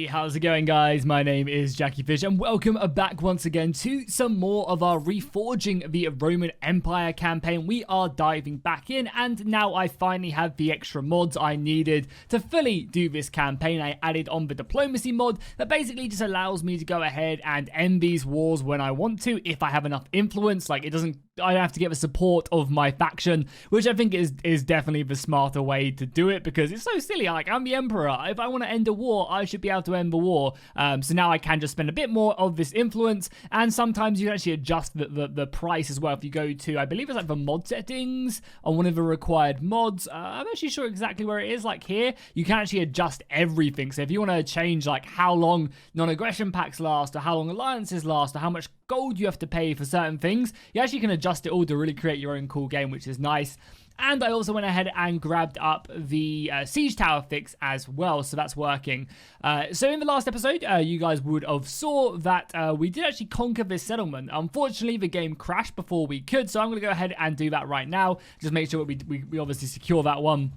Hey, how's it going, guys? My name is Jackie Fish and welcome back once again to some more of our Reforging the Roman Empire campaign. We are diving back in and now I finally have the extra mods I needed to fully do this campaign. I added on the diplomacy mod that basically just allows me to go ahead and end these wars when I want to if I have enough influence. Like, I don't have to get the support of my faction, which I think is definitely the smarter way to do it because it's so silly. Like, I'm the emperor. If I want to end a war, I should be able to end the war. So now I can just spend a bit more of this influence, and sometimes you can actually adjust the price as well. If you go to, I believe it's like the mod settings on one of the required mods. I'm actually sure exactly where it is. Like here, you can actually adjust everything. So if you want to change like how long non-aggression packs last, or how long alliances last, or how much gold you have to pay for certain things, you actually can adjust it all to really create your own cool game, which is nice. And I also went ahead and grabbed up the siege tower fix as well, so that's working. So in the last episode, you guys would have saw that we did actually conquer this settlement. Unfortunately, the game crashed before we could, so I'm going to go ahead and do that right now. Just make sure we obviously secure that one,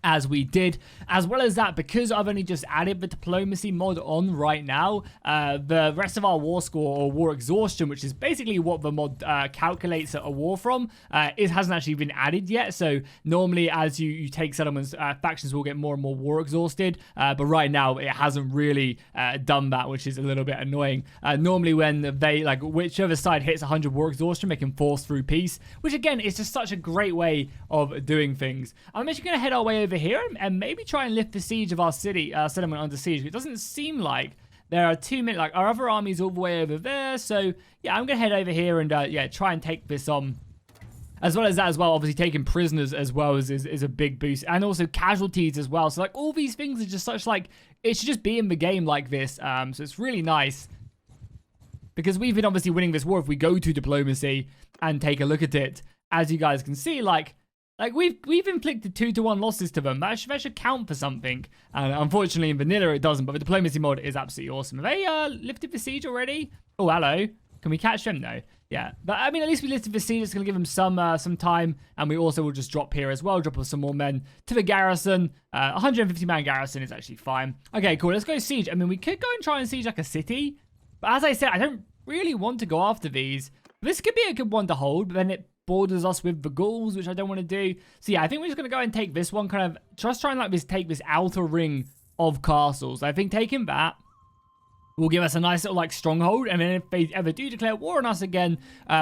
as we did. As well as that, because I've only just added the diplomacy mod on right now, the rest of our war score or war exhaustion, which is basically what the mod calculates a war from, it hasn't actually been added yet. So normally as you take settlements, factions will get more and more war exhausted, but right now it hasn't really done that, which is a little bit annoying. Normally when they, like, whichever side hits 100 war exhaustion, they can force through peace, which again is just such a great way of doing things. I'm actually going to head our way over here and maybe try and lift the siege of our city settlement under siege. It doesn't seem like there are too many, like our other armies all the way over there. So yeah, I'm gonna head over here and yeah, try and take this on. As well as that as well, obviously taking prisoners as well is a big boost, and also casualties as well. So like all these things are just such, like, it should just be in the game like this. So it's really nice because we've been obviously winning this war. If we go to diplomacy and take a look at it, as you guys can see, like we've inflicted 2-1 losses to them. That should count for something. And unfortunately in vanilla it doesn't, but the diplomacy mod is absolutely awesome. Have they lifted the siege already? Oh, hello. Can we catch them? No. Yeah, but I mean, at least we lifted the siege. It's gonna give them some time, and we also will just drop here as well. Drop off some more men to the garrison. 150 man garrison is actually fine. Okay, cool. Let's go siege. I mean, we could go and try and siege like a city, but as I said, I don't really want to go after these. This could be a good one to hold, but then it borders us with the Gauls, which I don't want to do. So yeah, I think we're just going to go and take this one, kind of just trying like take this outer ring of castles. I think taking that will give us a nice little like stronghold, and then if they ever do declare war on us again,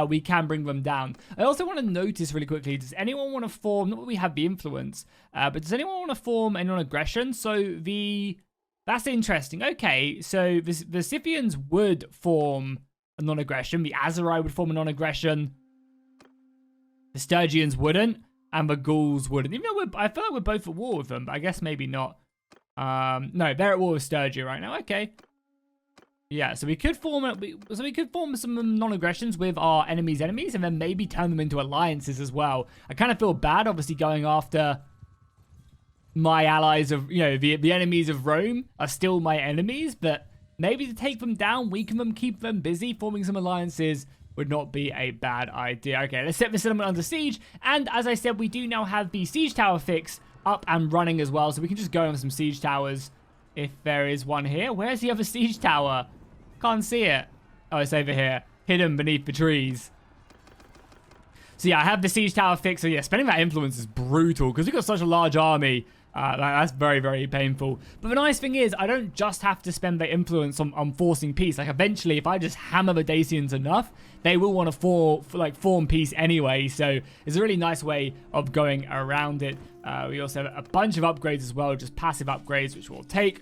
we can bring them down. I also want to notice really quickly, does anyone want to form, not that we have the influence, but does anyone want to form a non-aggression? So that's interesting. Okay, so the Scythians would form a non-aggression, the Azerai would form a non-aggression, the Sturgians wouldn't, and the Gauls wouldn't. Even though I feel like we're both at war with them, but I guess maybe not. No, they're at war with Sturgia right now. Okay. Yeah, so we could form some non-aggressions with our enemies' enemies, and then maybe turn them into alliances as well. I kind of feel bad, obviously, going after my allies of, you know, the enemies of Rome are still my enemies, but maybe to take them down, weaken them, keep them busy, forming some alliances would not be a bad idea. Okay, let's set the settlement under siege. And as I said, we do now have the siege tower fix up and running as well. So we can just go on some siege towers if there is one here. Where's the other siege tower? Can't see it. Oh, it's over here, hidden beneath the trees. So yeah, I have the siege tower fix. So yeah, spending that influence is brutal because we've got such a large army. That's very, very painful. But the nice thing is, I don't just have to spend the influence on forcing peace. Like, eventually, if I just hammer the Dacians enough, they will want to form peace anyway. So it's a really nice way of going around it. We also have a bunch of upgrades as well, just passive upgrades, which we'll take.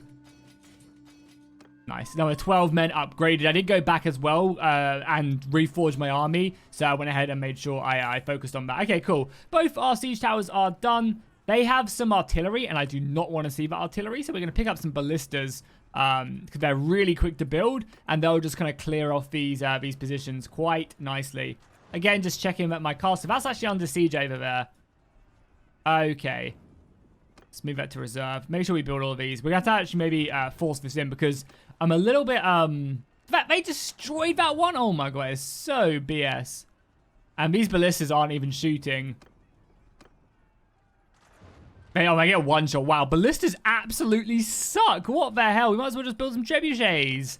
Nice. Now we're 12 men upgraded. I did go back as well and reforge my army. So I went ahead and made sure I focused on that. Okay, cool. Both our siege towers are done. They have some artillery, and I do not want to see that artillery, so we're going to pick up some ballistas because they're really quick to build, and they'll just kind of clear off these positions quite nicely. Again, just checking that my castle, that's actually under siege over there. Okay. Let's move that to reserve. Make sure we build all of these. We're going to have to actually maybe force this in because I'm a little bit... they destroyed that one? Oh my god, it's so BS. And these ballistas aren't even shooting. Oh, I get one shot. Wow, ballistas absolutely suck. What the hell? We might as well just build some trebuchets.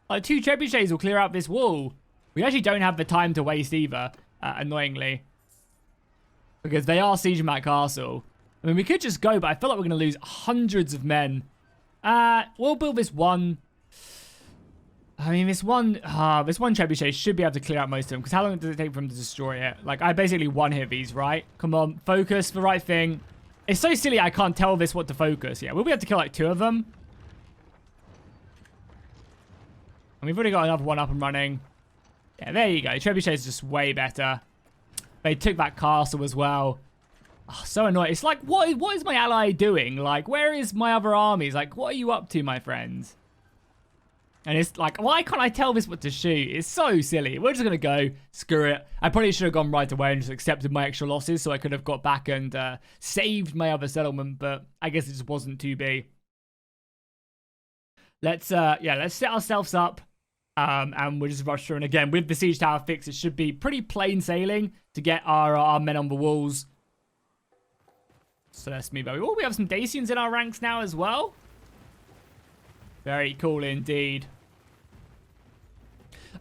Like 2 trebuchets will clear out this wall. We actually don't have the time to waste either, annoyingly. Because they are sieging that castle. I mean, we could just go, but I feel like we're going to lose hundreds of men. We'll build this one. I mean, this one trebuchet should be able to clear out most of them. Because how long does it take for them to destroy it? Like, I basically one-hit these, right? Come on, focus the right thing. It's so silly I can't tell this what to focus. Yeah, we'll be able to kill like 2 of them. And we've already got another one up and running. Yeah, there you go. Trebuchet is just way better. They took that castle as well. Oh, so annoying. It's like, what is my ally doing? Like, where is my other armies? Like, what are you up to, my friends? And it's like, why can't I tell this what to shoot? It's so silly. We're just going to go. Screw it. I probably should have gone right away and just accepted my extra losses so I could have got back and saved my other settlement. But I guess it just wasn't to be. Let's set ourselves up. And we'll just rush through. And again, with the siege tower fix, it should be pretty plain sailing to get our men on the walls. So let's move over. Oh, we have some Dacians in our ranks now as well. Very cool indeed.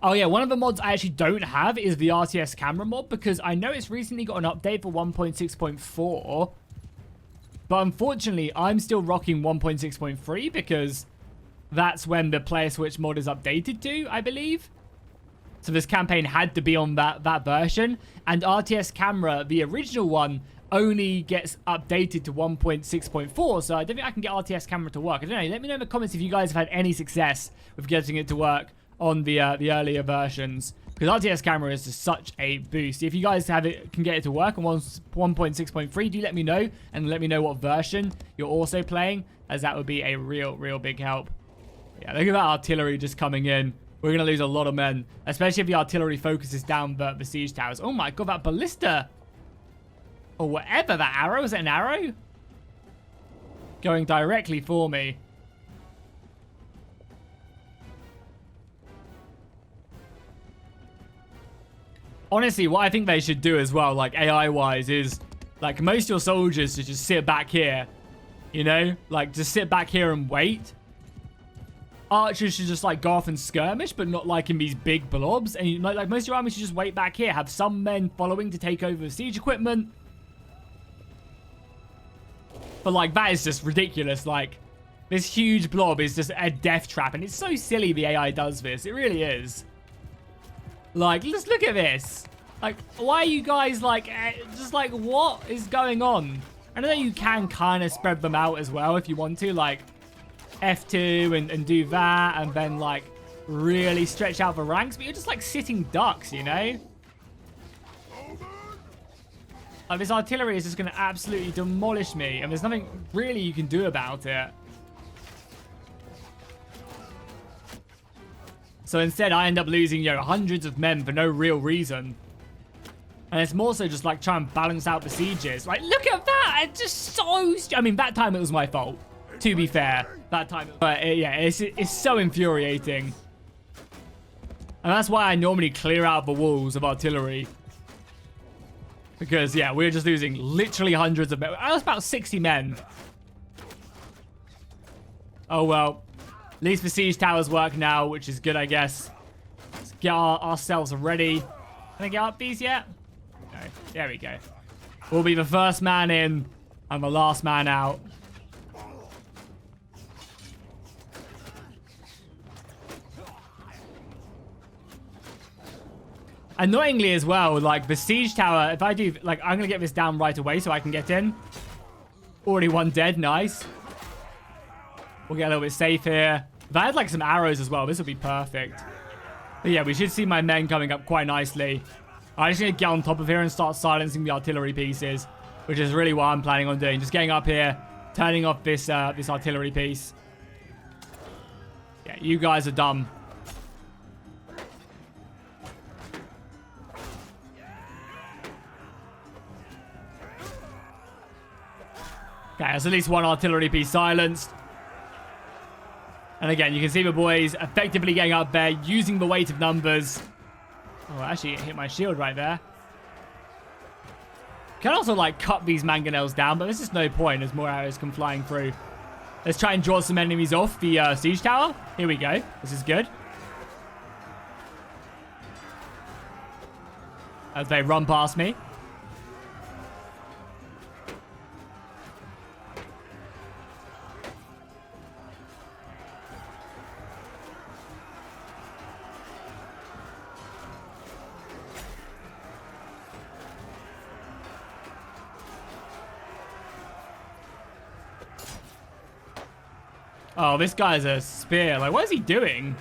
Oh yeah, one of the mods I actually don't have is the Rts Camera Mod, because I know it's recently got an update for 1.6.4. But unfortunately, I'm still rocking 1.6.3 because that's when the player switch mod is updated to, I believe. So this campaign had to be on that version. And Rts Camera, the original one, only gets updated to 1.6.4. So I don't think I can get Rts Camera to work. I don't know. Let me know in the comments if you guys have had any success with getting it to work on the earlier versions. Because Rts Camera is just such a boost. If you guys can get it to work on 1.6.3, do let me know. And let me know what version you're also playing, as that would be a real big help. Yeah, look at that artillery just coming in. We're going to lose a lot of men. Especially if the artillery focuses down the siege towers. Oh my god, that ballista. Or whatever that arrow. Is it an arrow? Going directly for me. Honestly, what I think they should do as well, like AI-wise, is like most of your soldiers should just sit back here. You know? Like, just sit back here and wait. Archers should just like go off and skirmish, but not like in these big blobs. And like most of your army should just wait back here. Have some men following to take over the siege equipment. But like, that is just ridiculous. Like, this huge blob is just a death trap. And it's so silly the AI does this. It really is. Like, just look at this. Like, why are you guys like, just like, what is going on? I know you can kind of spread them out as well if you want to. Like, F2 and do that. And then like, really stretch out the ranks. But you're just like sitting ducks, you know? Like, this artillery is just going to absolutely demolish me. And there's nothing really you can do about it. So instead, I end up losing, you know, hundreds of men for no real reason. And it's more so just like trying to balance out the sieges. Like, look at that. It's just so... I mean, that time it was my fault, to be fair. That time. But yeah, it's so infuriating. And that's why I normally clear out the walls of artillery. Because, yeah, we're just losing literally hundreds of men. I was about 60 men. Oh, well. At least the siege towers work now, which is good, I guess. Let's get ourselves ready. Can I get up these yet? No. There we go. We'll be the first man in and the last man out. Annoyingly as well, like the siege tower, if I do, like, I'm going to get this down right away so I can get in. Already one dead. Nice. We'll get a little bit safe here. If I had like some arrows as well, this would be perfect. But yeah, we should see my men coming up quite nicely. I'm just going to get on top of here and start silencing the artillery pieces, which is really what I'm planning on doing. Just getting up here, turning off this this artillery piece. Yeah, you guys are dumb. Okay, there's at least one artillery piece silenced. And again, you can see the boys effectively getting up there, using the weight of numbers. Oh, actually, it hit my shield right there. Can also, like, cut these mangonels down, but there's just no point as more arrows come flying through. Let's try and draw some enemies off the siege tower. Here we go. This is good. As they run past me. Oh, this guy's a spear. Like, what is he doing?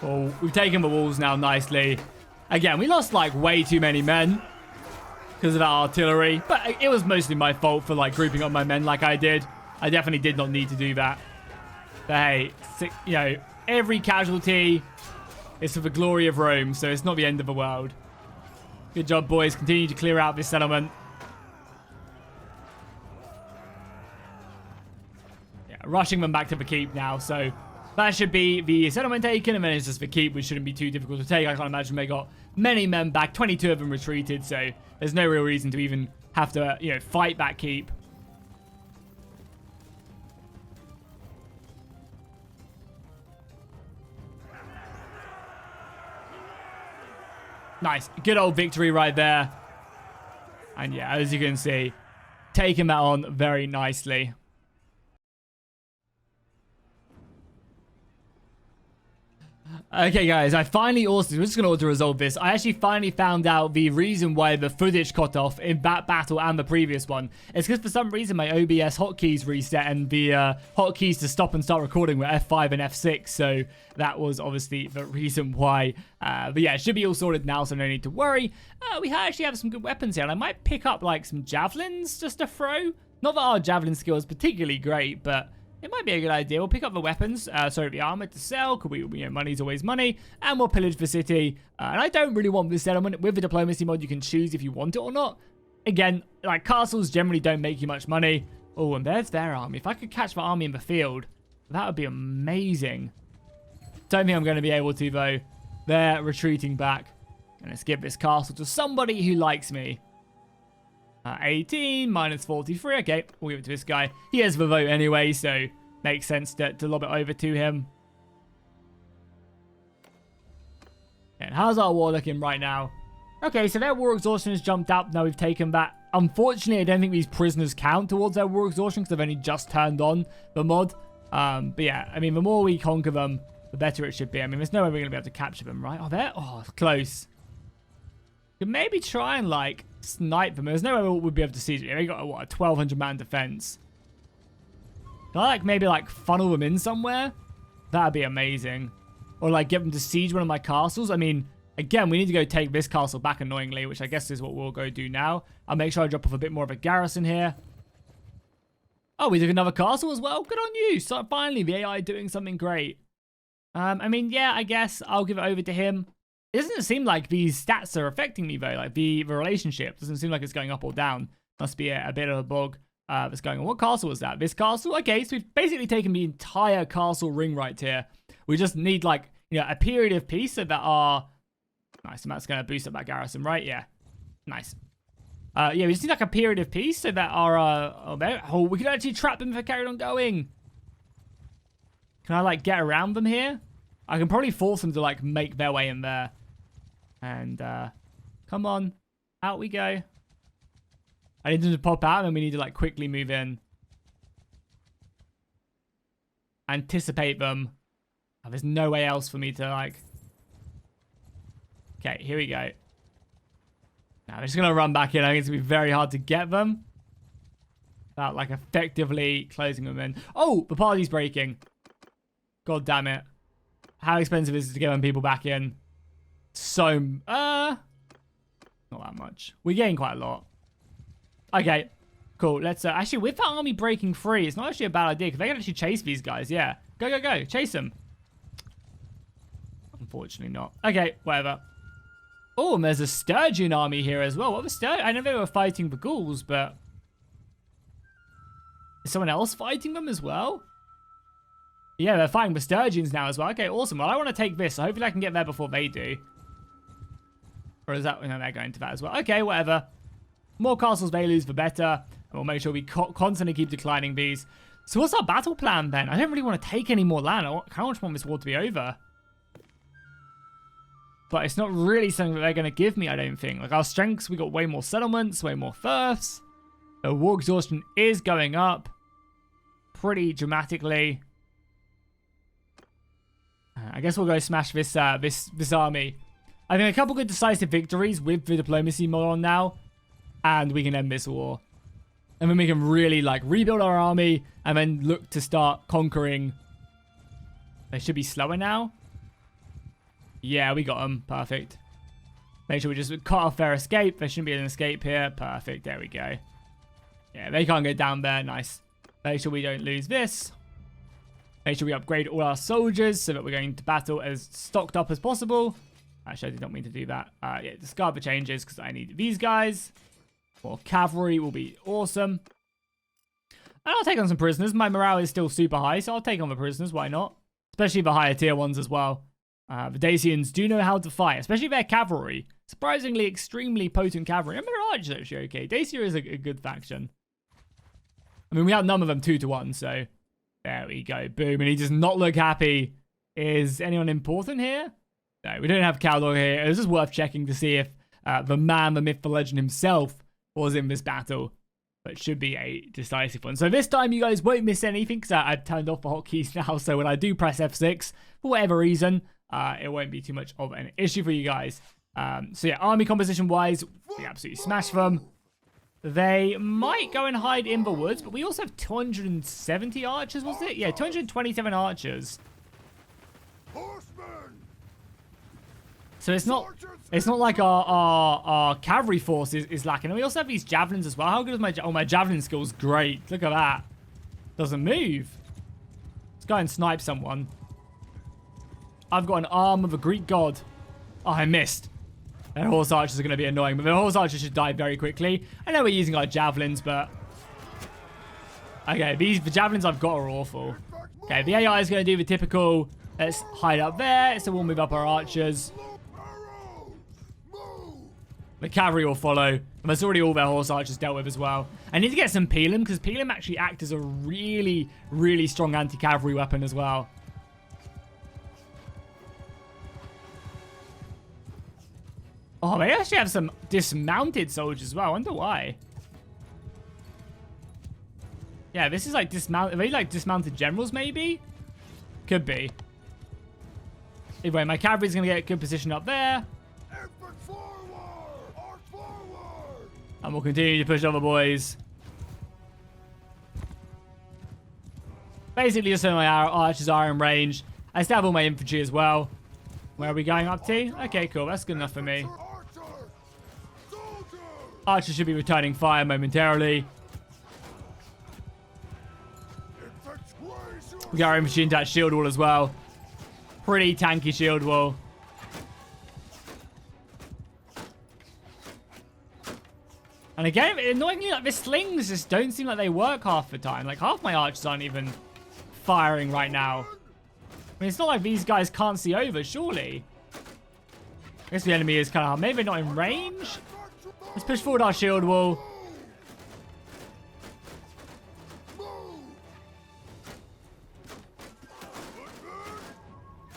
Oh, we've taken the walls now nicely. Again, we lost, like, way too many men because of our artillery. But it was mostly my fault for, like, grouping up my men like I did. I definitely did not need to do that. But, hey, you know, every casualty is for the glory of Rome, so it's not the end of the world. Good job, boys. Continue to clear out this settlement. Rushing them back to the keep now, so that should be the settlement taken, and then it's just the keep, which shouldn't be too difficult to take. I can't imagine they got many men back. 22 of them retreated, so there's no real reason to even have to, you know, fight that keep. Nice. Good old victory right there. And yeah, as you can see, taking that on very nicely. Okay, guys, I finally also, we're just going to auto-resolve this. I actually finally found out the reason why the footage cut off in that battle and the previous one. It's because for some reason my OBS hotkeys reset and the hotkeys to stop and start recording were F5 and F6. So that was obviously the reason why. But yeah, it should be all sorted now, so no need to worry. We actually have some good weapons here, and I might pick up like some javelins just to throw. Not that our javelin skill is particularly great, but it might be a good idea. We'll pick up the weapons, the armor to sell, because you know, money's always money, and we'll pillage the city. And I don't really want this settlement. With the diplomacy mod, you can choose if you want it or not. Again, like, castles generally don't make you much money. Oh, and there's their army. If I could catch the army in the field, that would be amazing. Don't think I'm going to be able to, though. They're retreating back. And let's give this castle to somebody who likes me. 18 minus 43. Okay, we'll give it to this guy. He has the vote anyway, so makes sense to lob it over to him. And how's our war looking right now? Okay, so their war exhaustion has jumped up. Now we've taken that. Unfortunately, I don't think these prisoners count towards their war exhaustion because they've only just turned on the mod. But yeah, I mean, the more we conquer them, the better it should be. I mean, there's no way we're going to be able to capture them, right? Oh, they're... Oh, close. Could maybe try and, like, snipe them. There's no way we'd be able to siege them. They got, what, a 1,200-man defense. Can I, like, maybe, like, funnel them in somewhere? That'd be amazing. Or, like, get them to siege one of my castles. I mean, again, we need to go take this castle back, annoyingly, which I guess is what we'll go do now. I'll make sure I drop off a bit more of a garrison here. Oh, we took another castle as well? Good on you. So, finally, the AI doing something great. I mean, yeah, I guess I'll give it over to him. It doesn't seem like these stats are affecting me, though. Like, the relationship doesn't seem like it's going up or down. Must be a bit of a bug that's going on. What castle was that? This castle? Okay, so we've basically taken the entire castle ring right here. We just need, like, you know, a period of peace so that our... Nice, and that's going to boost up that garrison, right? Yeah. Nice. Yeah, we just need, like, a period of peace so that our... we can actually trap them if I carried on going. Can I, like, get around them here? I can probably force them to, like, make their way in there. And, come on. Out we go. I need them to pop out, and then we need to, like, quickly move in. Anticipate them. Oh, there's no way else for me to, like... Okay, here we go. Now, I'm just going to run back in. I think it's going to be very hard to get them. Without, like, effectively closing them in. Oh, the party's breaking. God damn it. How expensive is it to get them people back in? So, not that much. We're getting quite a lot. Okay, cool. Let's, actually, with that army breaking free, it's not actually a bad idea, because they can actually chase these guys, yeah. Go, go, go. Chase them. Unfortunately not. Okay, whatever. Oh, and there's a Sturgeon army here as well. What was Sturgeon? I know they were fighting the ghouls, but... Is someone else fighting them as well? Yeah, they're fighting the Sturgeons now as well. Okay, awesome. Well, I want to take this, so hopefully I can get there before they do. Or is that... No, they're going to that as well. Okay, whatever. More castles they lose, the better. And we'll make sure we constantly keep declining these. So what's our battle plan then? I don't really want to take any more land. I kind of just want this war to be over. But it's not really something that they're going to give me, I don't think. Like, our strengths, we got way more settlements, way more serfs. The war exhaustion is going up pretty dramatically. I guess we'll go smash this this army. I think a couple good decisive victories with the diplomacy mod on now, and we can end this war. And then we can really, like, rebuild our army and then look to start conquering. They should be slower now. Yeah, we got them. Perfect. Make sure we just cut off their escape. There shouldn't be an escape here. Perfect. There we go. Yeah, they can't get down there. Nice. Make sure we don't lose this. Make sure we upgrade all our soldiers so that we're going to battle as stocked up as possible. Actually, I did not mean to do that. Yeah, discard the changes because I need these guys. More cavalry will be awesome. And I'll take on some prisoners. My morale is still super high, so I'll take on the prisoners. Why not? Especially the higher tier ones as well. The Dacians do know how to fight, especially their cavalry. Surprisingly, extremely potent cavalry. I mean, their archers are actually okay. Dacia is a good faction. I mean, we have none of them 2-1, so there we go. Boom. And he does not look happy. Is anyone important here? No, we don't have Caldor here. It was just worth checking to see if the man, the myth, the legend himself was in this battle. But it should be a decisive one. So this time you guys won't miss anything because I've turned off the hotkeys now. So when I do press F6, for whatever reason, it won't be too much of an issue for you guys. So yeah, army composition wise, we absolutely smash them. They might go and hide in the woods, but we also have 270 archers, was it? Yeah, 227 archers. So it's not like our cavalry force is lacking. And we also have these javelins as well. How good is my my javelin skill's great. Look at that. Doesn't move. Let's go and snipe someone. I've got an arm of a Greek god. Oh, I missed. Their horse archers are going to be annoying, but the horse archers should die very quickly. I know we're using our javelins, but... Okay, the javelins I've got are awful. Okay, the AI is going to do the typical... Let's hide up there, so we'll move up our archers. The cavalry will follow. And there's already all their horse archers dealt with as well. I need to get some Pelham, because Pelham actually act as a really, really strong anti-cavalry weapon as well. Oh, they actually have some dismounted soldiers as well. I wonder why. Yeah, this is like dismount. Are they like dismounted generals, maybe? Could be. Anyway, my cavalry's going to get a good position up there. And we'll continue to push over, boys. Basically, just so my archers are in range. I still have all my infantry as well. Where are we going up to? Okay, cool. That's good enough for me. Archers should be returning fire momentarily. We got our infantry into that shield wall as well. Pretty tanky shield wall. And again, annoyingly, like the slings just don't seem like they work half the time. Like half my archers aren't even firing right now. I mean, it's not like these guys can't see over, surely. I guess the enemy is kind of hard. Maybe they're not in range. Let's push forward our shield wall.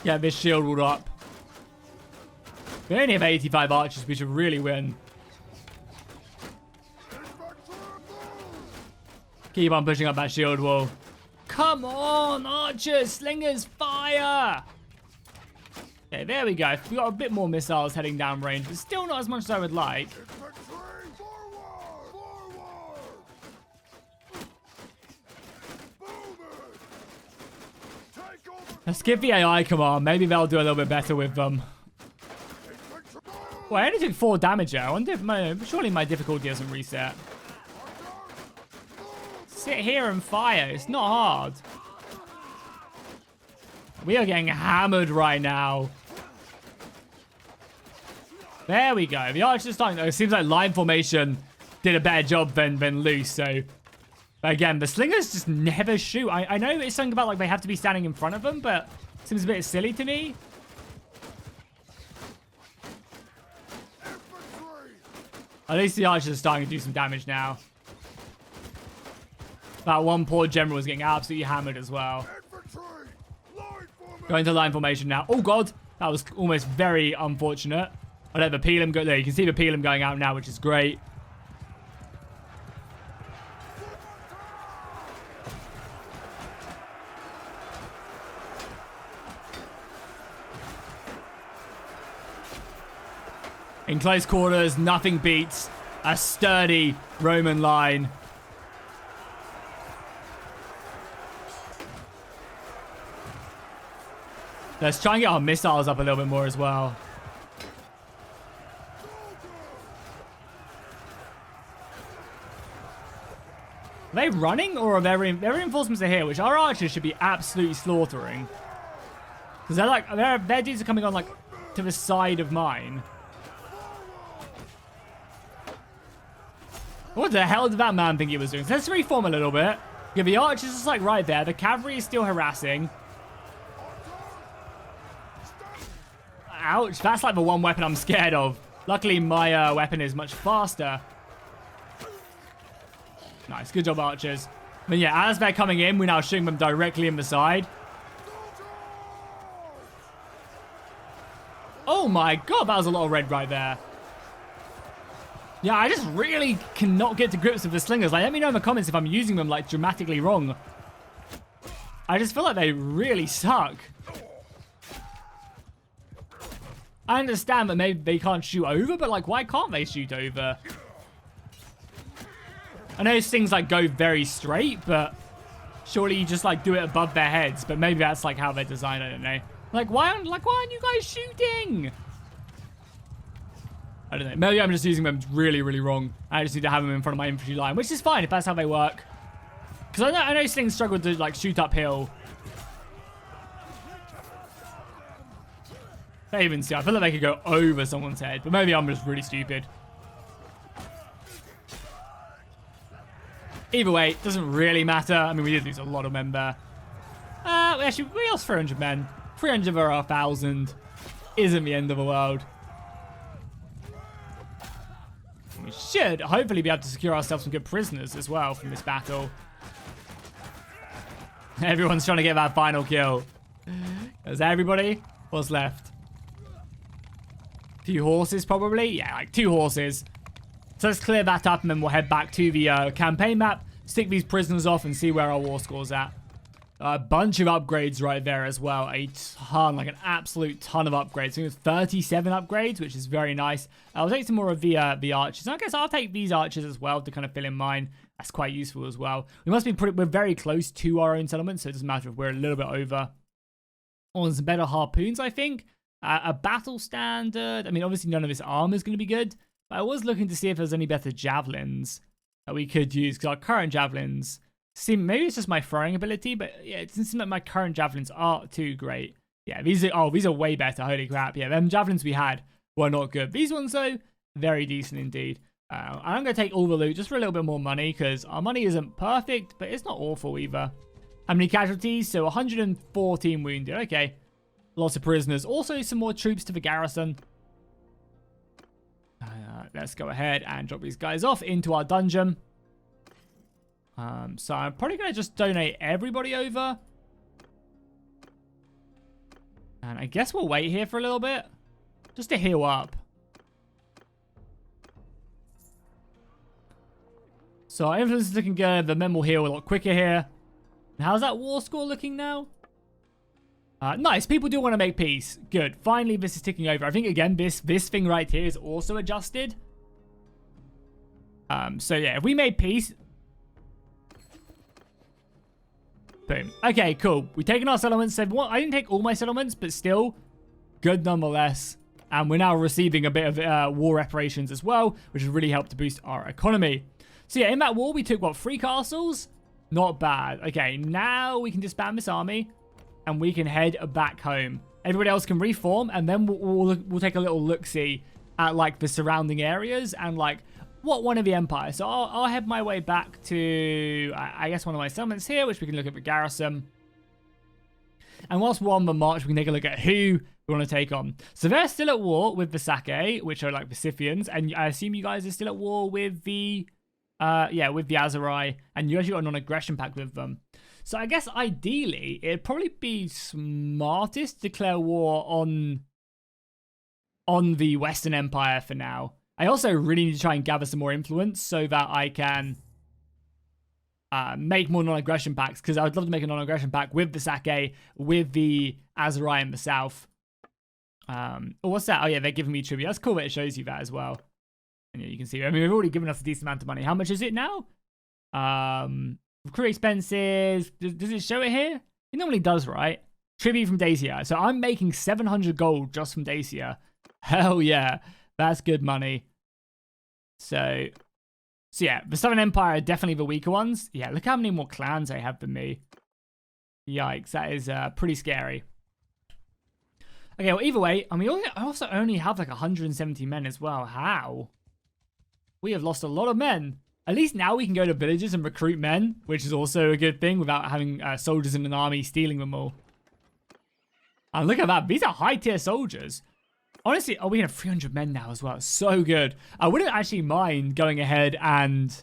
Get this shield wall up. We only have 85 archers. We should really win. Keep on pushing up that shield wall. Come on, archers, slingers, fire! Okay, there we go. We got a bit more missiles heading down range, but still not as much as I would like. Let's give the AI command. Maybe they'll do a little bit better with them. Well, I only took 4 damage there. I wonder if surely my difficulty doesn't reset. Sit here and fire. It's not hard. We are getting hammered right now. There we go. The archers are starting. It seems like line formation did a better job than loose. So, again, the slingers just never shoot. I know it's something about like they have to be standing in front of them, but it seems a bit silly to me. At least the archers are starting to do some damage now. That one poor general is getting absolutely hammered as well. Going to line formation now. Oh, God. That was almost very unfortunate. I let the Pelham go there. You can see the Pelham going out now, which is great. In close quarters, nothing beats a sturdy Roman line. Let's try and get our missiles up a little bit more as well. Are they running or are their reinforcements are here, which our archers should be absolutely slaughtering? Because they're like, their dudes are coming on like to the side of mine. What the hell did that man think he was doing? So let's reform a little bit. Yeah, the archers is like right there. The cavalry is still harassing. Ouch, that's like the one weapon I'm scared of. Luckily, my weapon is much faster. Nice, good job, archers. But yeah, as they're coming in, we're now shooting them directly in the side. Oh my god, that was a lot of red right there. Yeah, I just really cannot get to grips with the slingers. Like, let me know in the comments if I'm using them, like, dramatically wrong. I just feel like they really suck. I understand that maybe they can't shoot over, but, like, why can't they shoot over? I know things, like, go very straight, but surely you just, like, do it above their heads. But maybe that's, like, how they're designed, I don't know. Like, why aren't you guys shooting? I don't know. Maybe I'm just using them really, really wrong. I just need to have them in front of my infantry line, which is fine if that's how they work. Because I know slings struggle to, like, shoot uphill. They even see. I feel like they could go over someone's head, but maybe I'm just really stupid. Either way, it doesn't really matter. I mean, we did lose a lot of men there. Actually, we lost 300 men. 300 or 1,000 isn't the end of the world. We should hopefully be able to secure ourselves some good prisoners as well from this battle. Everyone's trying to get that final kill. Is everybody? What's left? A few horses, probably? Yeah, like 2 horses. So let's clear that up and then we'll head back to the campaign map, stick these prisoners off and see where our war score's at. A bunch of upgrades right there as well. A ton, like an absolute ton of upgrades. So 37 upgrades, which is very nice. I'll take some more of the archers. I guess I'll take these archers as well to kind of fill in mine. That's quite useful as well. We must be we're very close to our own settlement, so it doesn't matter if we're a little bit over. On some better harpoons, I think. A battle standard. I mean, obviously none of this armor is going to be good. But I was looking to see if there's any better javelins that we could use. Because our current javelins seem, maybe it's just my throwing ability, but yeah, it doesn't seem like my current javelins are too great. Yeah, these are way better. Holy crap. Yeah, them javelins we had were not good. These ones, though, very decent indeed. I'm going to take all the loot just for a little bit more money because our money isn't perfect, but it's not awful either. How many casualties? So 114 wounded. Okay. Lots of prisoners. Also, some more troops to the garrison. Let's go ahead and drop these guys off into our dungeon. So I'm probably going to just donate everybody over. And I guess we'll wait here for a little bit. Just to heal up. So our influence is looking good. The men will heal a lot quicker here. And how's that war score looking now? Nice. People do want to make peace. Good. Finally, this is ticking over. I think, again, this thing right here is also adjusted. So, yeah, if we made peace... Boom. Okay, cool. We've taken our settlements. I didn't take all my settlements, but still good nonetheless. And we're now receiving a bit of war reparations as well, which has really helped to boost our economy. So, yeah, in that war, we took, what, 3 castles? Not bad. Okay, now we can disband this army. And we can head back home. Everybody else can reform, and then we'll take a little look-see at, like, the surrounding areas and, like, what one of the empire. So I'll head my way back to, I guess, one of my settlements here, which we can look at the garrison. And whilst we're on the march, we can take a look at who we want to take on. So they're still at war with the Sake, which are like the Scythians, and I assume you guys are still at war with the with the Aserai, and you actually got a non-aggression pact with them. So I guess ideally it'd probably be smartest to declare war on the Western Empire for now. I also really need to try and gather some more influence so that I can make more non-aggression pacts, because I would love to make a non-aggression pact with the Sake, with the Aserai in the south. What's that? Oh yeah, they're giving me tribute. That's cool that it shows you that as well. And yeah, you can see, I mean, they've already given us a decent amount of money. How much is it now? Crew expenses. Does it show it here? It normally does, right? Tribute from Dacia. So I'm making 700 gold just from Dacia. Hell yeah. That's good money. So yeah, the Southern Empire are definitely the weaker ones. Yeah, look how many more clans they have than me. Yikes, that is pretty scary. Okay, well, either way, I mean, I also only have like 170 men as well. How? We have lost a lot of men. At least now we can go to villages and recruit men, which is also a good thing without having soldiers in an army stealing them all. And look at that. These are high-tier soldiers. Honestly, we have 300 men now as well. So good. I wouldn't actually mind going ahead and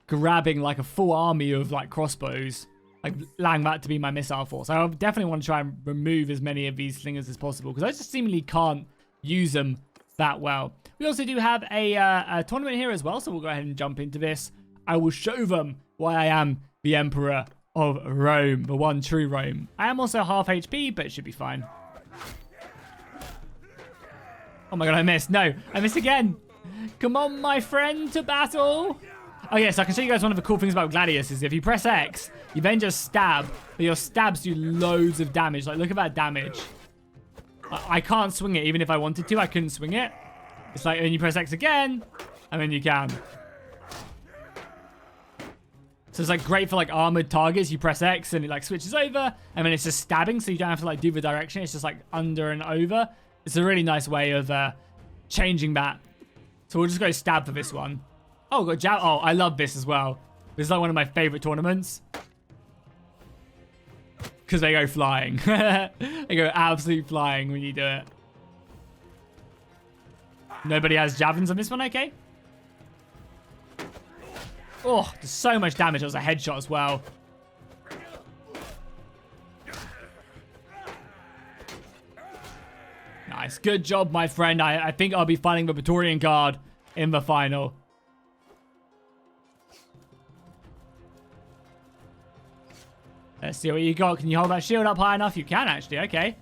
grabbing like a full army of like crossbows. Like allowing that to be my missile force. I definitely want to try and remove as many of these slingers as possible, because I just seemingly can't use them that well. We also do have a tournament here as well, so we'll go ahead and jump into this. I will show them why I am the Emperor of Rome, the one true Rome. I am also half HP, but it should be fine. Oh my god, I missed. No, I missed again. Come on, my friend, to battle. Oh yes, I can show you guys one of the cool things about Gladius is if you press X, you then just stab, but your stabs do loads of damage. Like, look at that damage. I can't swing it. Even if I wanted to, I couldn't swing it. It's like, and you press X again, and then you can. So it's like great for like armored targets. You press X and it like switches over, and then it's just stabbing, so you don't have to like do the direction. It's just like under and over. It's a really nice way of changing that. So we'll just go stab for this one. Oh, got jab. Oh, I love this as well. This is like one of my favorite tournaments. Because they go flying. They go absolute flying when you do it. Nobody has javelins on this one, okay? Oh, there's so much damage. It was a headshot as well. Nice. Good job, my friend. I think I'll be fighting the Praetorian Guard in the final. Let's see what you got. Can you hold that shield up high enough? You can, actually. Okay.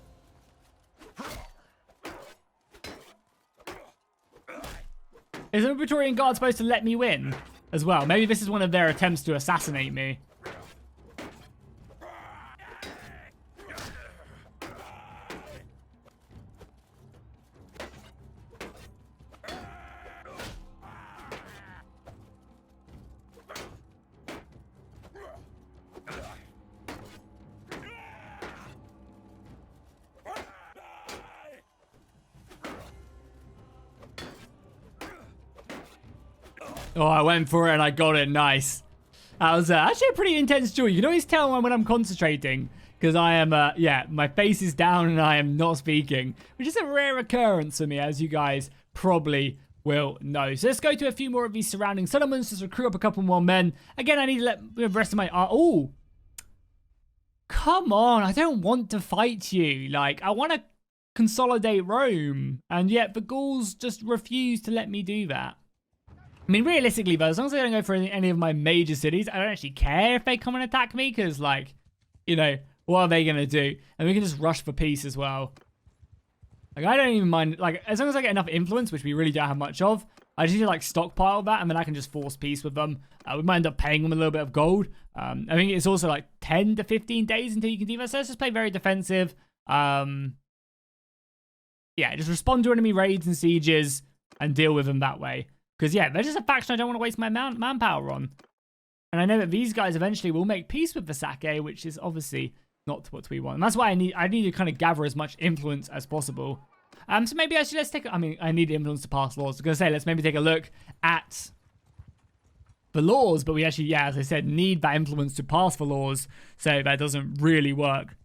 Is the Praetorian Guard supposed to let me win as well? Maybe this is one of their attempts to assassinate me. Oh, I went for it and I got it. Nice. That was actually a pretty intense duel. You can always tell when I'm concentrating, because I am, yeah, my face is down and I am not speaking, which is a rare occurrence for me, as you guys probably will know. So let's go to a few more of these surrounding settlements. Just recruit up a couple more men. Again, I need to let the rest of my... oh! Come on, I don't want to fight you. Like, I want to consolidate Rome, and yet the Gauls just refuse to let me do that. I mean, realistically, though, as long as I don't go for any of my major cities, I don't actually care if they come and attack me, because, like, you know, what are they going to do? And we can just rush for peace as well. Like, I don't even mind, like, as long as I get enough influence, which we really don't have much of, I just need to, like, stockpile that, and then I can just force peace with them. We might end up paying them a little bit of gold. I think it's also, like, 10 to 15 days until you can do that, so let's just play very defensive. Yeah, just respond to enemy raids and sieges, and deal with them that way. Because, yeah, they're just a faction I don't want to waste my manpower on. And I know that these guys eventually will make peace with the Sake, which is obviously not what we want. And that's why I need to kind of gather as much influence as possible. So maybe actually let's take... I mean, I need influence to pass laws. I was going to say, let's maybe take a look at the laws. But we actually, yeah, as I said, need that influence to pass the laws. So that doesn't really work.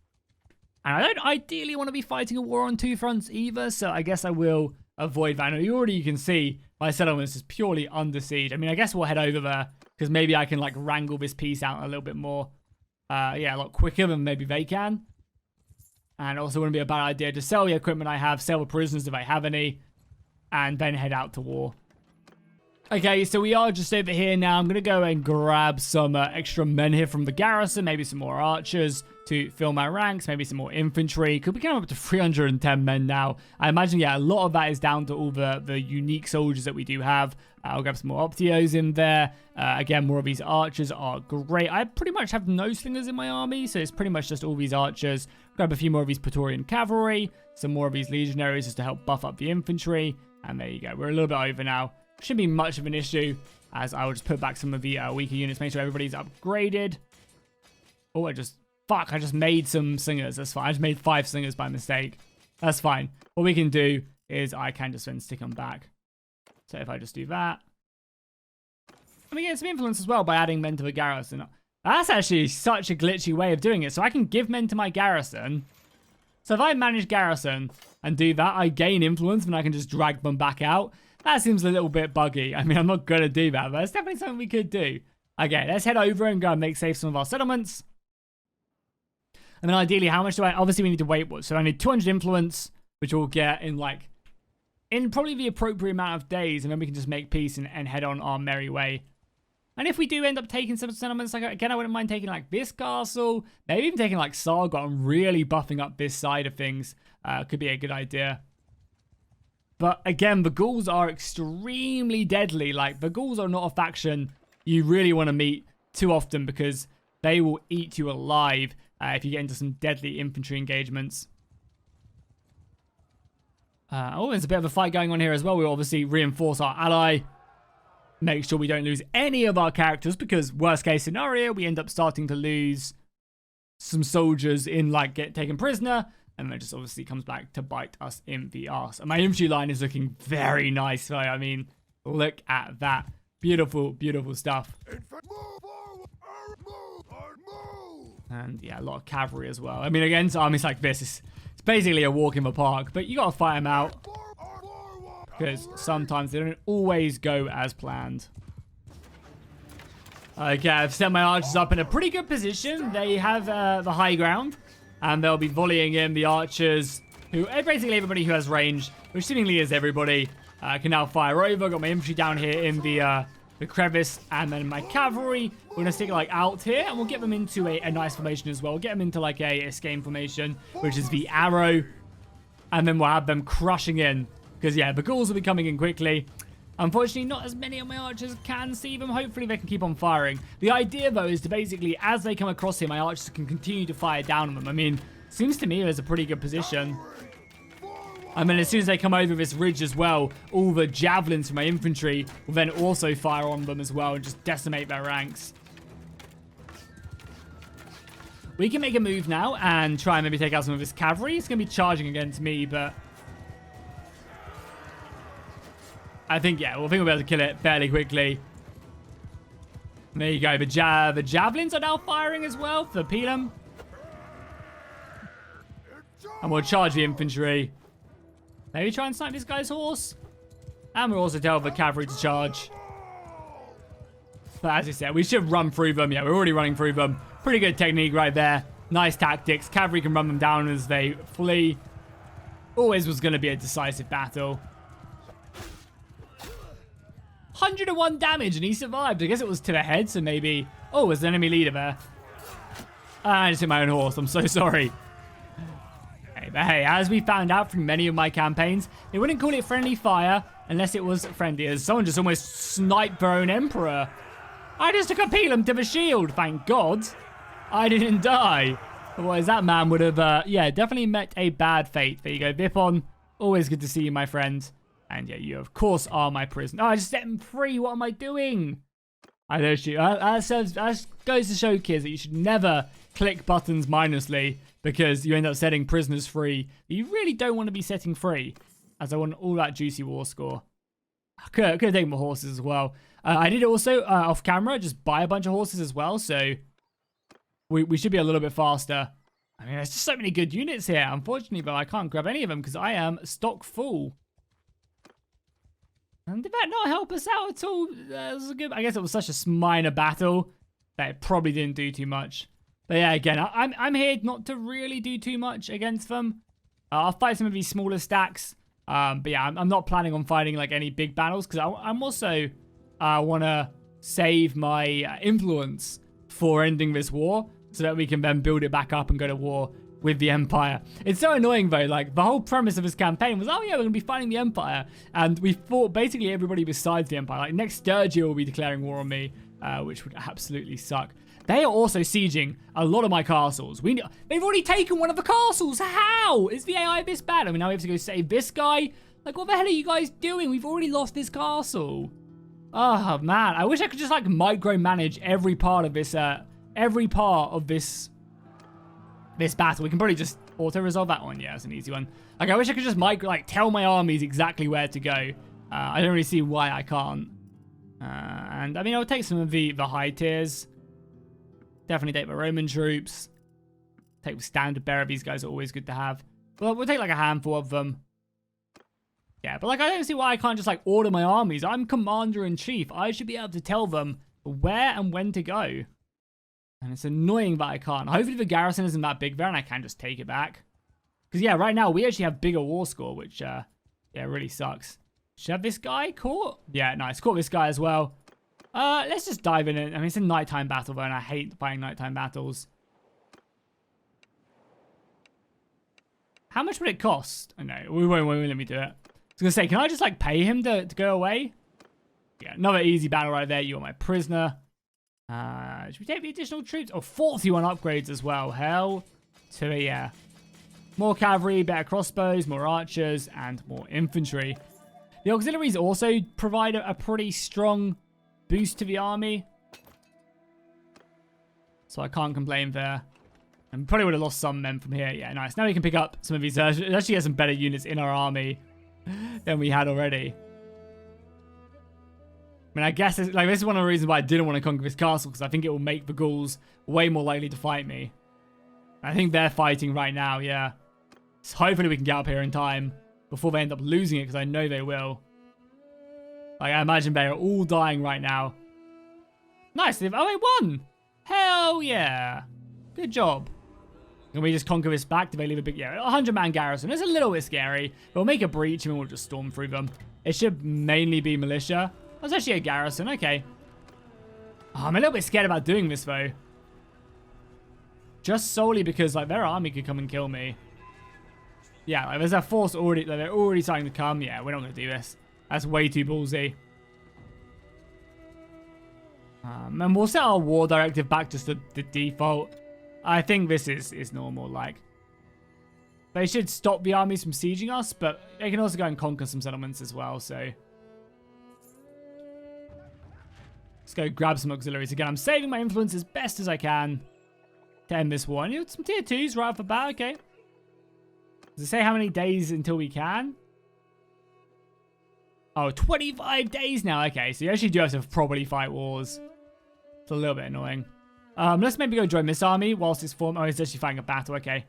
And I don't ideally want to be fighting a war on two fronts either, so I guess I will avoid that. And you can see my settlements is purely under siege. I mean, I guess we'll head over there, because maybe I can, like, wrangle this piece out a little bit more, yeah, a lot quicker than maybe they can. And also wouldn't be a bad idea to sell the equipment I have, sell the prisoners if I have any, and then head out to war. Okay, so we are just over here now. I'm going to go and grab some extra men here from the garrison, maybe some more archers to fill my ranks, maybe some more infantry. Could we get up to 310 men now? I imagine, yeah, a lot of that is down to all the unique soldiers that we do have. I'll grab some more Optios in there. Again, more of these archers are great. I pretty much have no slingers in my army, so it's pretty much just all these archers. Grab a few more of these Praetorian cavalry, some more of these legionaries just to help buff up the infantry. And there you go. We're a little bit over now. Shouldn't be much of an issue, as I will just put back some of the weaker units, make sure everybody's upgraded. Oh, I just made some slingers. That's fine. I just made 5 slingers by mistake. That's fine. What we can do is I can just then stick them back. So if I just do that. And we get some influence as well by adding men to the garrison. That's actually such a glitchy way of doing it. So I can give men to my garrison. So if I manage garrison and do that, I gain influence and I can just drag them back out. That seems a little bit buggy. I mean, I'm not going to do that, but it's definitely something we could do. Okay, let's head over and go and make safe some of our settlements. And then ideally, how much do I... Obviously, we need to wait. So I need 200 influence, which we'll get in, like... in probably the appropriate amount of days. And then we can just make peace and head on our merry way. And if we do end up taking some settlements, like, again, I wouldn't mind taking, like, this castle. Maybe even taking, like, Sargot and really buffing up this side of things. Could be a good idea. But again, the ghouls are extremely deadly. Like, the ghouls are not a faction you really want to meet too often because they will eat you alive if you get into some deadly infantry engagements. Oh, there's a bit of a fight going on here as well. We'll obviously reinforce our ally. Make sure we don't lose any of our characters because worst case scenario, we end up starting to lose some soldiers in, like, get taken prisoner. And then it just obviously comes back to bite us in the arse. And my infantry line is looking very nice. So, I mean, look at that. Beautiful, beautiful stuff. And, yeah, a lot of cavalry as well. I mean, against armies like this, it's basically a walk in the park. But you got to fight them out. Because sometimes they don't always go as planned. Okay, I've set my archers up in a pretty good position. They have the high ground. And they'll be volleying in the archers, who basically everybody who has range, which seemingly is everybody, can now fire over. Got my infantry down here in the crevice, and then my cavalry. We're going to stick it, like, out here, and we'll get them into a nice formation as well. We'll get them into, like, a escape formation, which is the arrow. And then we'll have them crushing in. Because, yeah, the ghouls will be coming in quickly. Unfortunately, not as many of my archers can see them. Hopefully, they can keep on firing. The idea, though, is to basically, as they come across here, my archers can continue to fire down on them. I mean, seems to me there's a pretty good position. I mean, as soon as they come over this ridge as well, all the javelins from my infantry will then also fire on them as well and just decimate their ranks. We can make a move now and try and maybe take out some of this cavalry. It's going to be charging against me, but... I think we'll be able to kill it fairly quickly. There you go. The javelins are now firing as well for Pelham. And we'll charge the infantry. Maybe try and snipe this guy's horse. And we'll also tell the cavalry to charge. But as I said, we should run through them. Yeah, we're already running through them. Pretty good technique right there. Nice tactics. Cavalry can run them down as they flee. Always was going to be a decisive battle. 101 damage and he survived. I guess it was to the head, so maybe... Oh, there's an enemy leader there. I just hit my own horse. I'm so sorry. But hey, as we found out from many of my campaigns, they wouldn't call it friendly fire unless it was friendly. As someone just almost sniped their own emperor. I just took a Pelham to the shield, thank God. I didn't die. Otherwise, that man would have, yeah, definitely met a bad fate. There you go, Vipon. Always good to see you, my friend. And yeah, you, of course, are my prisoner. Oh, I just set him free. What am I doing? I don't shoot. That goes to show, kids, that you should never click buttons mindlessly because you end up setting prisoners free. You really don't want to be setting free, as I want all that juicy war score. I could have taken my horses as well. I did also, off camera, just buy a bunch of horses as well, so we should be a little bit faster. I mean, there's just so many good units here. Unfortunately, but I can't grab any of them because I am stock full. And did that not help us out at all? That was a good. I guess it was such a minor battle that it probably didn't do too much. But yeah, again, I'm here not to really do too much against them. I'll fight some of these smaller stacks. But yeah, I'm not planning on fighting like any big battles because I'm also want to save my influence for ending this war so that we can then build it back up and go to war with the Empire. It's so annoying though, like the whole premise of this campaign was, oh yeah, we're gonna be fighting the Empire, and we fought basically everybody besides the Empire. Like next Sturgia will be declaring war on me, which would absolutely suck. They are also sieging a lot of my castles. They've already taken one of the castles. How is the AI this bad? I mean, now we have to go save this guy. Like, what the hell are you guys doing? We've already lost this castle. Oh man, I wish I could just like micromanage every part of this this battle. We can probably just auto-resolve that one. Yeah, it's an easy one. Like, I wish I could just tell my armies exactly where to go. I don't really see why I can't. And I mean, I'll take some of the high tiers. Definitely take the Roman troops. Take the standard bearer. These guys are always good to have. Well, we'll take like a handful of them. Yeah, but like, I don't see why I can't just like order my armies. I'm commander-in-chief. I should be able to tell them where and when to go. And it's annoying that I can't. Hopefully the garrison isn't that big there and I can just take it back. Because yeah, right now we actually have bigger war score, which yeah, really sucks. Should I have this guy caught? Yeah, nice. Caught this guy as well. Let's just dive in it. I mean, it's a nighttime battle though, and I hate fighting nighttime battles. How much would it cost? Oh, no, we won't let me do it. I was going to say, can I just like pay him to go away? Yeah, another easy battle right there. You are my prisoner. Should we take the additional troops? Oh, 41 upgrades as well. Hell to the yeah. More cavalry, better crossbows, more archers, and more infantry. The auxiliaries also provide a pretty strong boost to the army. So I can't complain there. And probably would have lost some men from here. Yeah, nice. Now we can pick up some of these. Actually get some better units in our army than we had already. I mean, I guess this is one of the reasons why I didn't want to conquer this castle, because I think it will make the Gauls way more likely to fight me. I think they're fighting right now, yeah. So hopefully we can get up here in time before they end up losing it, because I know they will. Like, I imagine they are all dying right now. Nice, they won! Hell yeah! Good job. Can we just conquer this back? Do they leave a big... Yeah, 100-man garrison. It's a little bit scary. We'll make a breach and we'll just storm through them. It should mainly be militia. That's actually a garrison. Okay. Oh, I'm a little bit scared about doing this, though. Just solely because, like, their army could come and kill me. Yeah, like, there's a force already... Like, they're already starting to come. Yeah, we're not going to do this. That's way too ballsy. And we'll set our war directive back just to the default. I think this is normal. Like, they should stop the armies from sieging us, but they can also go and conquer some settlements as well, so... Let's go grab some auxiliaries. Again, I'm saving my influence as best as I can to end this war. And you have some tier 2s right off the bat, okay. Does it say how many days until we can? Oh, 25 days now. Okay, so you actually do have to probably fight wars. It's a little bit annoying. Let's maybe go join this army whilst it's formed. Oh, he's actually fighting a battle. Okay.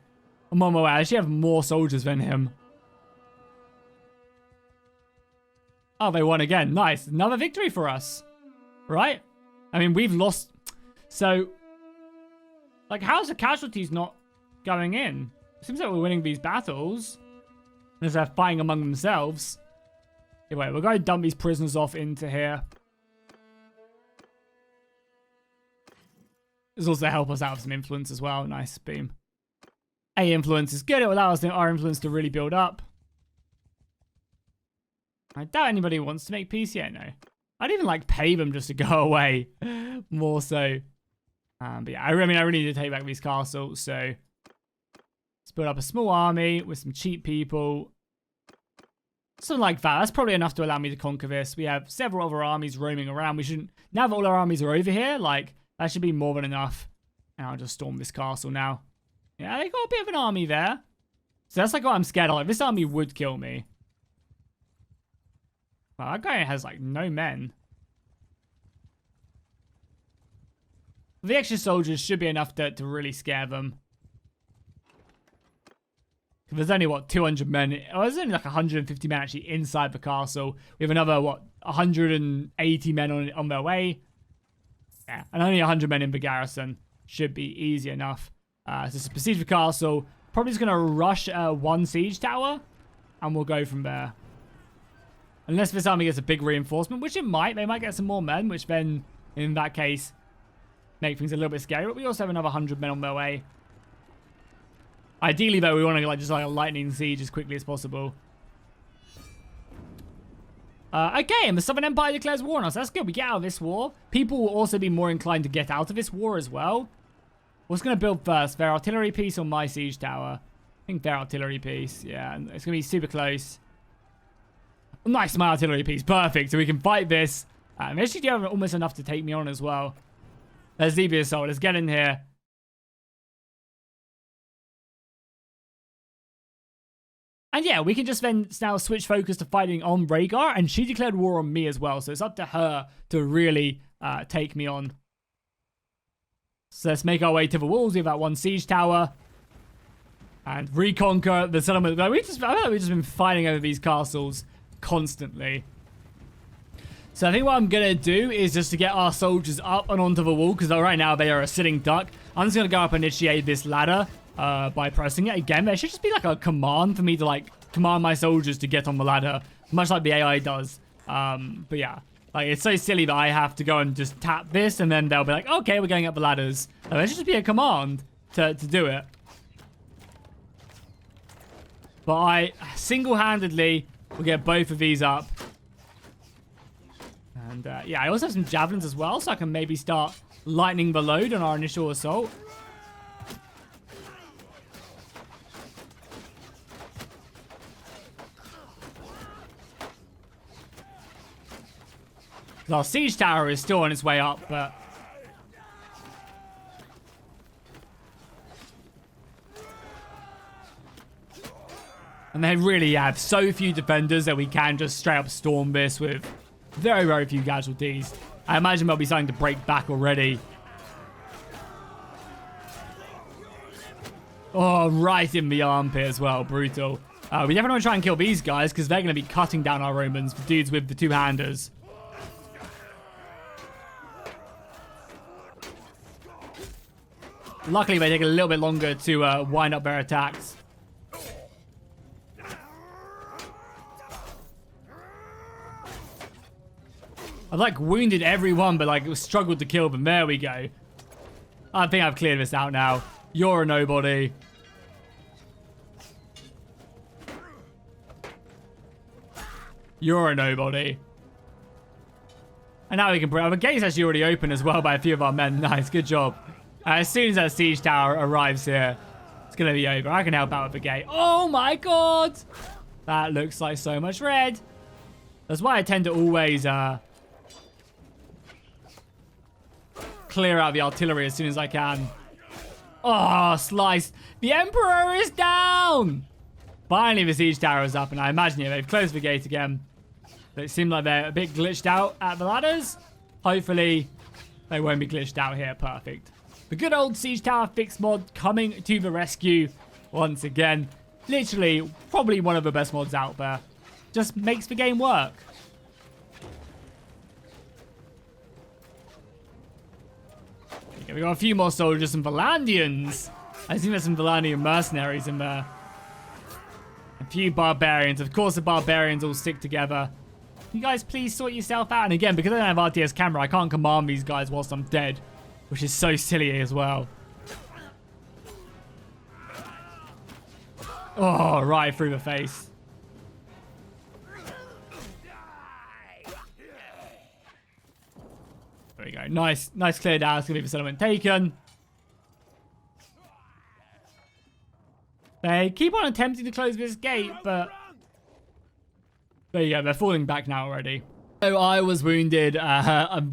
I'm on my way. I actually have more soldiers than him. Oh, they won again. Nice. Another victory for us. Right? I mean, we've lost... So... Like, how's the casualties not going in? It seems like we're winning these battles. As they're fighting among themselves. Anyway, we're going to dump these prisoners off into here. This will also help us out with some influence as well. Nice, boom. A influence is good. It will allow us our influence to really build up. I doubt anybody wants to make peace yet, no. I'd even like pay them just to go away. More so. But yeah, I mean, I really need to take back these castles, so let's build up a small army with some cheap people. Something like that. That's probably enough to allow me to conquer this. We have several other armies roaming around. We shouldn't... Now that all our armies are over here, like, that should be more than enough. And I'll just storm this castle now. Yeah, they got a bit of an army there. So that's like what I'm scared of. Like, this army would kill me. Wow, that guy has, like, no men. The extra soldiers should be enough to really scare them. There's only, what, 200 men. Oh, there's only like 150 men actually inside the castle. We have another, what, 180 men on their way. Yeah, and only 100 men in the garrison. Should be easy enough. So it's a besiege the castle. Probably just going to rush one siege tower. And we'll go from there. Unless this army gets a big reinforcement, which it might. They might get some more men, which then, in that case, make things a little bit scary. But we also have another 100 men on their way. Ideally, though, we want to just like a lightning siege as quickly as possible. Okay, and the Southern Empire declares war on us. That's good. We get out of this war. People will also be more inclined to get out of this war as well. What's going to build first? Their artillery piece or my siege tower? I think their artillery piece. Yeah, it's going to be super close. Nice, my artillery piece. Perfect. So we can fight this. They actually do have almost enough to take me on as well. Let's leave the assault. Let's get in here. And yeah, we can just then now switch focus to fighting on Rhaegar, and she declared war on me as well, so it's up to her to really take me on. So let's make our way to the walls. We have that one siege tower. And reconquer the settlement. I feel like we've just been fighting over these castles constantly. So I think what I'm going to do is just to get our soldiers up and onto the wall, because right now they are a sitting duck. I'm just going to go up and initiate this ladder. By pressing it again. There should just be like a command for me to like command my soldiers to get on the ladder, much like the AI does. But yeah, like it's so silly that I have to go and just tap this and then they'll be like, okay, we're going up the ladders. There should just be a command to do it. But I single-handedly will get both of these up. And yeah, I also have some javelins as well, so I can maybe start lightening the load on our initial assault. Our siege tower is still on its way up, but... And they really have so few defenders that we can just straight up storm this with very, very few casualties. I imagine they'll be starting to break back already. Oh, right in the armpit as well. Brutal. We definitely want to try and kill these guys because they're going to be cutting down our Romans, the dudes with the two-handers. Luckily, they take a little bit longer to wind up their attacks. I've like wounded everyone, but like struggled to kill them. There we go. I think I've cleared this out now. You're a nobody. You're a nobody. And now we can bring... The gate's actually already open as well by a few of our men. Nice, good job. As soon as that siege tower arrives here, it's going to be over. I can help out with the gate. Oh my god! That looks like so much red. That's why I tend to always clear out the artillery as soon as I can. Oh, sliced. The Emperor is down! Finally, the siege tower is up, and I imagine they've closed the gate again. But it seemed like they're a bit glitched out at the ladders. Hopefully, they won't be glitched out here. Perfect. The good old Siege Tower Fix mod coming to the rescue once again. Literally, probably one of the best mods out there. Just makes the game work. Okay, we got a few more soldiers, some Valandians. I think there's some Valandian mercenaries in there. A few barbarians. Of course, the barbarians all stick together. You guys please sort yourself out. And again, because I don't have Rts Camera, I can't command these guys whilst I'm dead. Which is so silly as well. Oh, right through the face. There we go. Nice cleared out. It's going to be the settlement taken. They keep on attempting to close this gate, but... There you go. They're falling back now already. So I was wounded.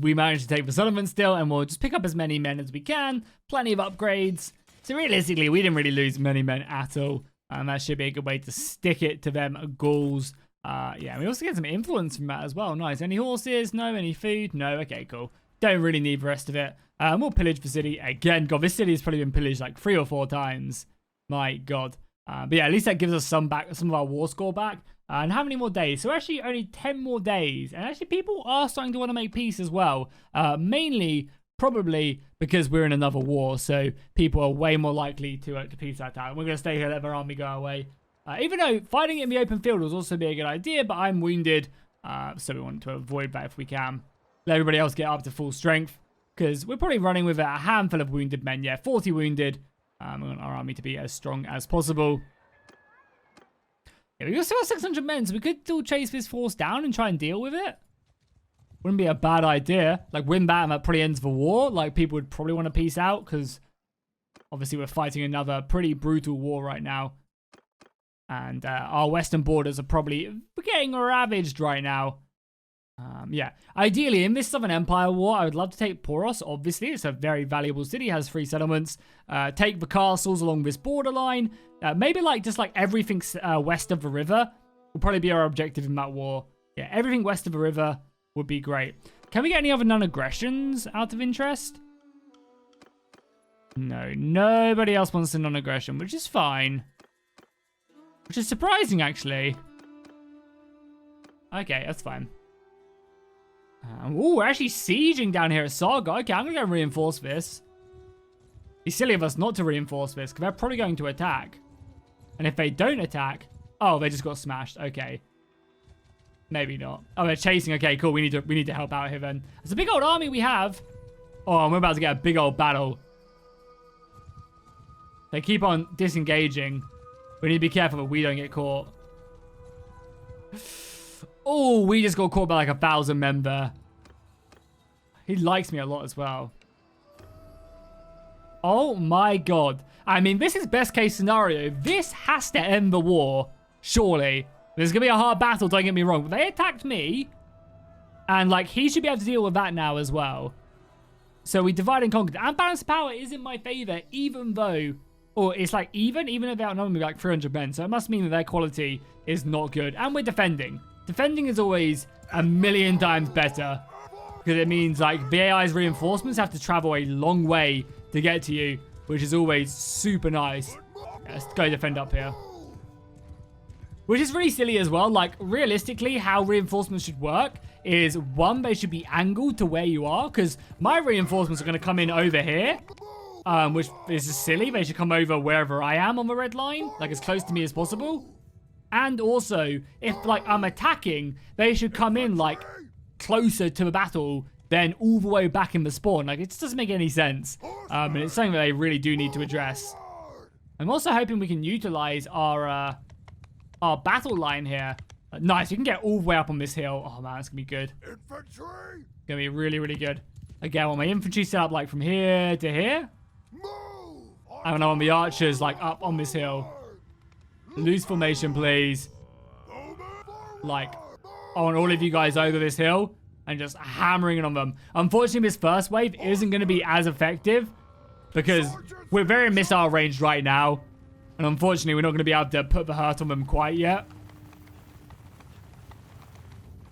We managed to take the settlement still, and we'll just pick up as many men as we can. Plenty of upgrades. So realistically, we didn't really lose many men at all. And that should be a good way to stick it to them Gauls. Yeah, we also get some influence from that as well. Nice. Any horses? No. Any food? No. Okay, cool. Don't really need the rest of it. We'll pillage the city again. God, this city has probably been pillaged like 3 or 4 times. My God. But yeah, at least that gives us some of our war score back. And how many more days? So actually only 10 more days. And actually people are starting to want to make peace as well. Mainly, probably because we're in another war. So people are way more likely to peace that out. We're going to stay here, let our army go away. Even though fighting in the open field will also be a good idea. But I'm wounded. So we want to avoid that if we can. Let everybody else get up to full strength. Because we're probably running with a handful of wounded men. Yeah, 40 wounded. We want our army to be as strong as possible. Yeah, we've still got 600 men, so we could still chase this force down and try and deal with it. Wouldn't be a bad idea. Like, win that and that probably ends the war. Like, people would probably want to peace out, because obviously we're fighting another pretty brutal war right now. And our western borders are probably getting ravaged right now. Yeah, ideally in this Southern Empire war, I would love to take Poros. Obviously, it's a very valuable city, has 3 settlements. Take the castles along this borderline. Maybe just everything west of the river will probably be our objective in that war. Yeah, everything west of the river would be great. Can we get any other non-aggressions out of interest? No, nobody else wants a non-aggression, which is fine. Which is surprising, actually. Okay, that's fine. We're actually sieging down here at Saga. Okay, I'm going to go and reinforce this. It's silly of us not to reinforce this, because they're probably going to attack. And if they don't attack... Oh, they just got smashed. Okay. Maybe not. Oh, they're chasing. Okay, cool. We need to help out here then. It's a big old army we have. Oh, and we're about to get a big old battle. They keep on disengaging. We need to be careful that we don't get caught. Oh, we just got caught by like 1,000 men there. He likes me a lot as well. Oh my god. I mean, this is best case scenario. This has to end the war. Surely. There's going to be a hard battle, don't get me wrong. But they attacked me. And like, he should be able to deal with that now as well. So we divide and conquer. And balance of power is in my favor, even though... Or it's like even if they outnumber me like 300 men. So it must mean that their quality is not good. And we're defending. Defending is always a million times better. Because it means like the AI's reinforcements have to travel a long way to get to you. Which is always super nice. Yeah, let's go defend up here. Which is really silly as well. Like realistically how reinforcements should work is one, they should be angled to where you are. Because my reinforcements are going to come in over here. Which is just silly. They should come over wherever I am on the red line. Like as close to me as possible. And also, if like I'm attacking, they should come in like closer to the battle than all the way back in the spawn. Like it just doesn't make any sense. And it's something that they really do need to address. I'm also hoping we can utilize our battle line here. Nice, we can get all the way up on this hill. Oh man, it's gonna be good. Infantry! Gonna be really, really good. Again, I want my infantry set up like from here to here. I want the archers like up on this hill. Loose formation, please. Like, I want all of you guys over this hill and just hammering it on them. Unfortunately, this first wave isn't going to be as effective because we're very missile ranged right now. And unfortunately, we're not going to be able to put the hurt on them quite yet.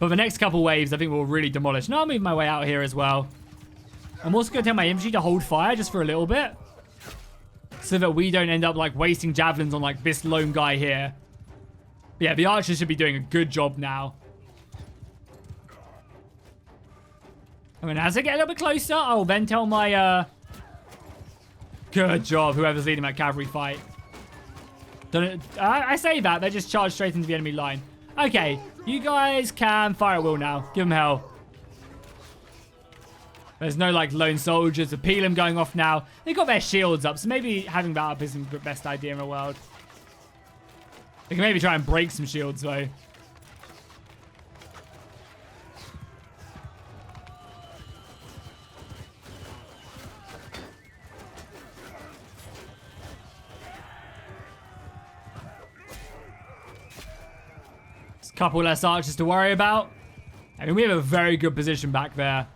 But the next couple waves, I think we'll really demolish. Now I'll move my way out here as well. I'm also going to tell my infantry to hold fire just for a little bit. So that we don't end up like wasting javelins on like this lone guy here. But yeah, the archers should be doing a good job now. I mean, as I get a little bit closer, I'll then tell my, good job, whoever's leading that cavalry fight. I say that, they just charge straight into the enemy line. Okay, you guys can fire at will now. Give them hell. There's no, like, lone soldiers. The Pelham going off now. They've got their shields up, so maybe having that up isn't the best idea in the world. They can maybe try and break some shields, though. There's a couple less archers to worry about. I mean, we have a very good position back there.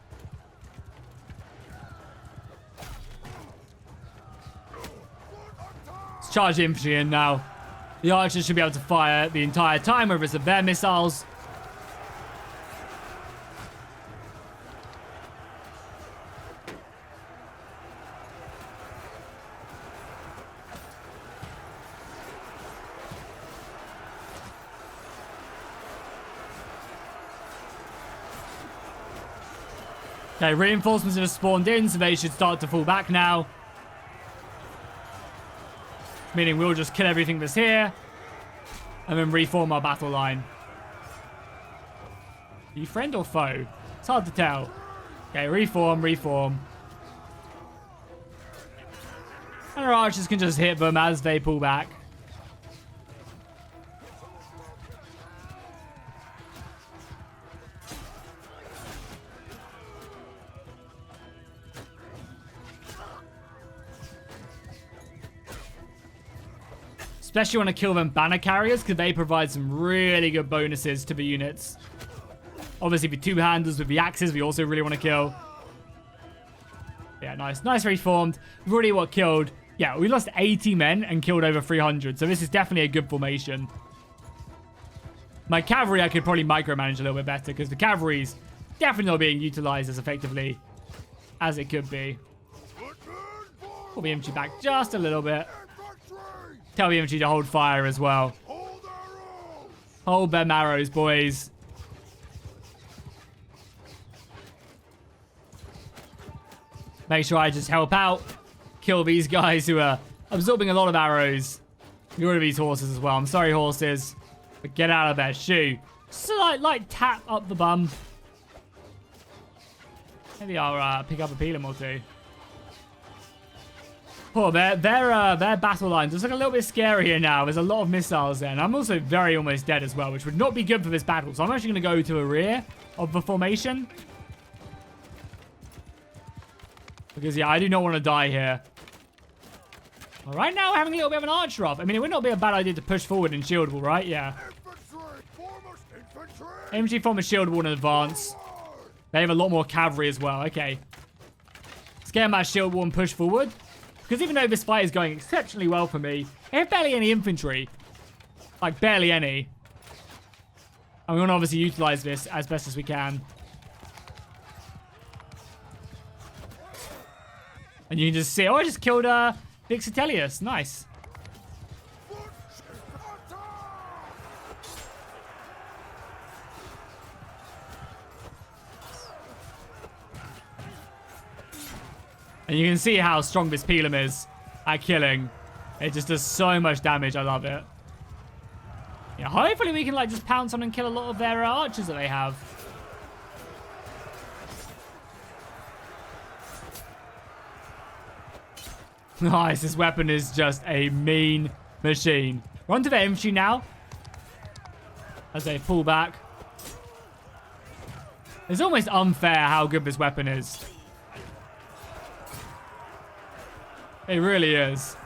Charge infantry in now. The archers should be able to fire the entire time, whether it's their missiles. Okay, reinforcements have spawned in, so they should start to fall back now. Meaning we'll just kill everything that's here. And then reform our battle line. Are you friend or foe? It's hard to tell. Okay, reform. And our archers can just hit them as they pull back. Especially want to kill them banner carriers because they provide some really good bonuses to the units. Obviously, with two-handers with the axes, we also really want to kill. Yeah, nice. Nice reformed. We've already, killed? Yeah, we lost 80 men and killed over 300. So this is definitely a good formation. My cavalry, I could probably micromanage a little bit better because the cavalry's definitely not being utilized as effectively as it could be. Pull the infantry back just a little bit. Tell the infantry to hold fire as well. Hold them arrows, boys. Make sure I just help out. Kill these guys who are absorbing a lot of arrows. Get rid of these horses as well. I'm sorry, horses. But get out of there. Shoo. Like tap up the bum. Maybe I'll pick up a pilum or two. Oh, their battle lines just look a little bit scarier now. There's a lot of missiles there. And I'm also very almost dead as well, which would not be good for this battle. So I'm actually going to go to the rear of the formation. Because, yeah, I do not want to die here. All right, now we're having a little bit of an archer off. I mean, it would not be a bad idea to push forward in shield wall, right? Yeah. Infantry form a shield wall in advance. They have a lot more cavalry as well. Okay. Let's get my shield wall and push forward. Because even though this fight is going exceptionally well for me, I have barely any infantry. Like, barely any. I'm going to obviously utilize this as best as we can. And you can just see, oh, I just killed Vixitelius. Nice. And you can see how strong this pilum is at killing. It just does so much damage. I love it. Yeah, hopefully we can like just pounce on and kill a lot of their archers that they have. Nice, this weapon is just a mean machine. We're onto the infantry now. As they pull back. It's almost unfair how good this weapon is. It really is.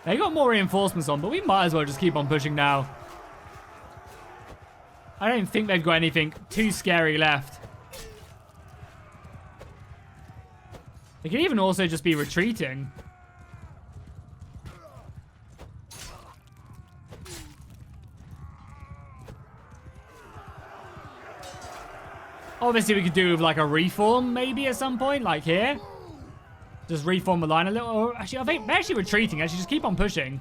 They got more reinforcements on, but we might as well just keep on pushing now. I don't think they've got anything too scary left. They could even also just be retreating. Obviously, we could do with like a reform maybe at some point, like here. Just reform the line a little. Or actually, I think they're actually retreating. Actually, just keep on pushing.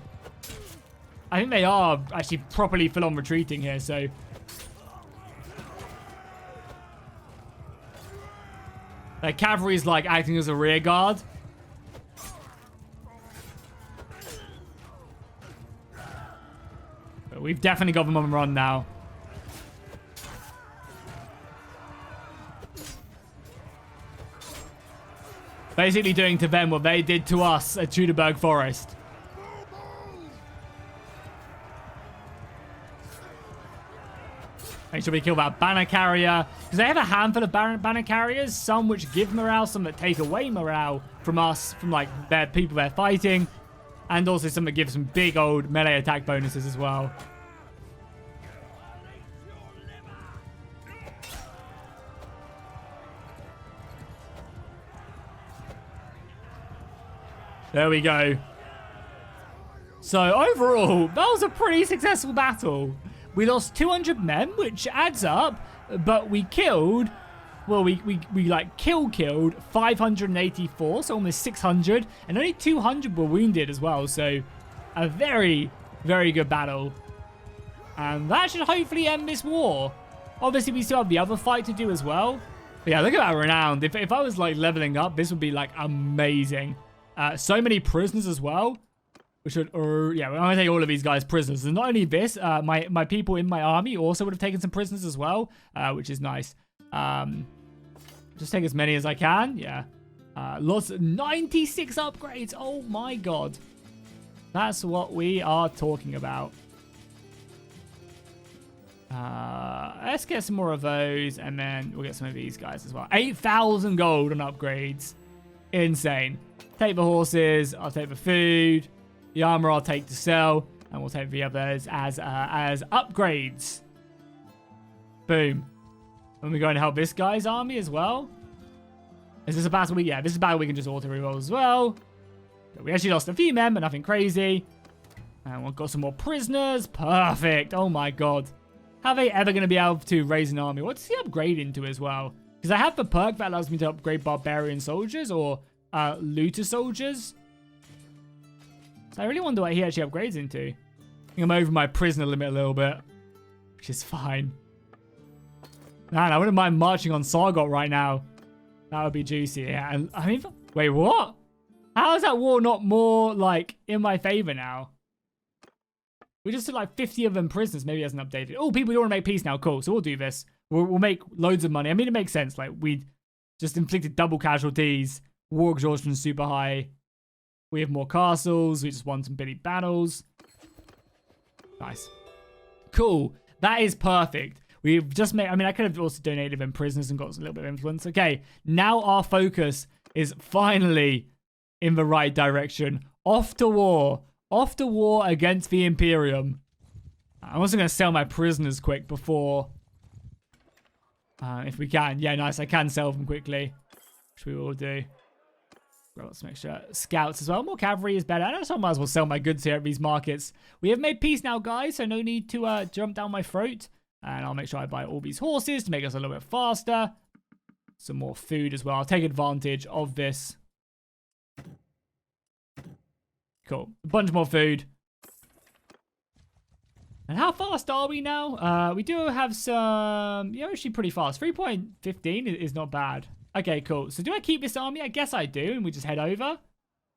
I think they are actually properly full on retreating here, so. Their cavalry's like acting as a rear guard. But we've definitely got them on the run now. Basically doing to them what they did to us at Tuderberg Forest. Make sure we kill that banner carrier. Because they have a handful of banner carriers. Some which give morale, some that take away morale from us, from like their people they're fighting. And also some that give some big old melee attack bonuses as well. There we go. So overall, that was a pretty successful battle. We lost 200 men, which adds up, but we killed, well, we like killed 584, so almost 600, and only 200 were wounded as well, so a very, very good battle. And that should hopefully end this war. Obviously, we still have the other fight to do as well. But yeah, look at that renowned. If I was like leveling up, this would be like amazing. So many prisoners as well. We should, yeah, I'm gonna take all of these guys prisoners. And not only this, my people in my army also would have taken some prisoners as well, which is nice. Just take as many as I can. Yeah. Lots of 96 upgrades. Oh my god. That's what we are talking about. Let's get some more of those, and then we'll get some of these guys as well. 8,000 gold on upgrades. Insane. Take the horses. I'll take the food. The armor I'll take to sell, and we'll take the others as upgrades. Boom. And we're going to help this guy's army as well. Is this a battle? Yeah, this is a battle we can just auto reroll as well. We actually lost a few men, but nothing crazy. And we've got some more prisoners. Perfect. Oh my god. How are they ever going to be able to raise an army? What's he upgrade into as well? Because I have the perk that allows me to upgrade barbarian soldiers or looter soldiers. So I really wonder what he actually upgrades into. I think I'm over my prisoner limit a little bit, which is fine. Man, I wouldn't mind marching on Sargot right now. That would be juicy. Yeah, and I mean, wait, what? How is that war not more, like, in my favor now? We just took, like, 50 of them prisoners. Maybe it hasn't updated. Oh, people don't want to make peace now. Cool. So we'll do this. We'll make loads of money. I mean, it makes sense. Like, we just inflicted double casualties. War exhaustion is super high. We have more castles. We just won some big battles. Nice. Cool. That is perfect. We've just made... I mean, I could have also donated them prisoners and got a little bit of influence. Okay. Now our focus is finally in the right direction. Off to war. Off to war against the Imperium. I'm also going to sell my prisoners quick before... if we can. Yeah, nice. I can sell them quickly. Which we will do. Well, let's make sure. Scouts as well. More cavalry is better. I know I might as well sell my goods here at these markets. We have made peace now, guys. So no need to jump down my throat. And I'll make sure I buy all these horses to make us a little bit faster. Some more food as well. I'll take advantage of this. Cool. A bunch more food. And how fast are we now? We do have some... Yeah, actually pretty fast. 3.15 is not bad. Okay, cool. So do I keep this army? I guess I do. And we just head over.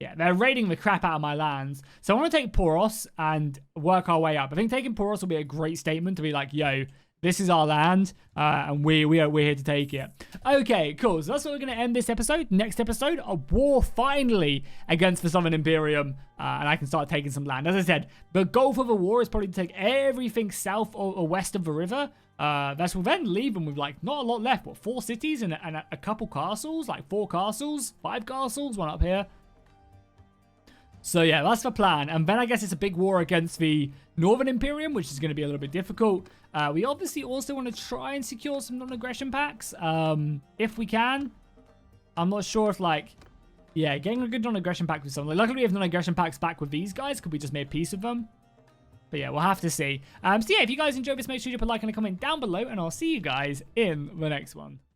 Yeah, they're raiding the crap out of my lands. So I want to take Poros and work our way up. I think taking Poros will be a great statement to be like, yo, this is our land, and we're here to take it. Okay, cool. So that's what we're going to end this episode. Next episode, a war finally against the Southern Imperium, and I can start taking some land. As I said, the goal for the war is probably to take everything south or west of the river. That will then leave them with, like, not a lot left. What, 4 cities and a couple castles? Like 4 castles? 5 castles? One up here. So yeah, that's the plan. And then I guess it's a big war against the Northern Imperium, which is going to be a little bit difficult. We obviously also want to try and secure some non-aggression packs, if we can. I'm not sure if, like, yeah, getting a good non-aggression pack with something. Luckily, we have non-aggression packs back with these guys. Could we just make peace with them? But yeah, we'll have to see. So yeah, if you guys enjoyed this, make sure you put a like and a comment down below, and I'll see you guys in the next one.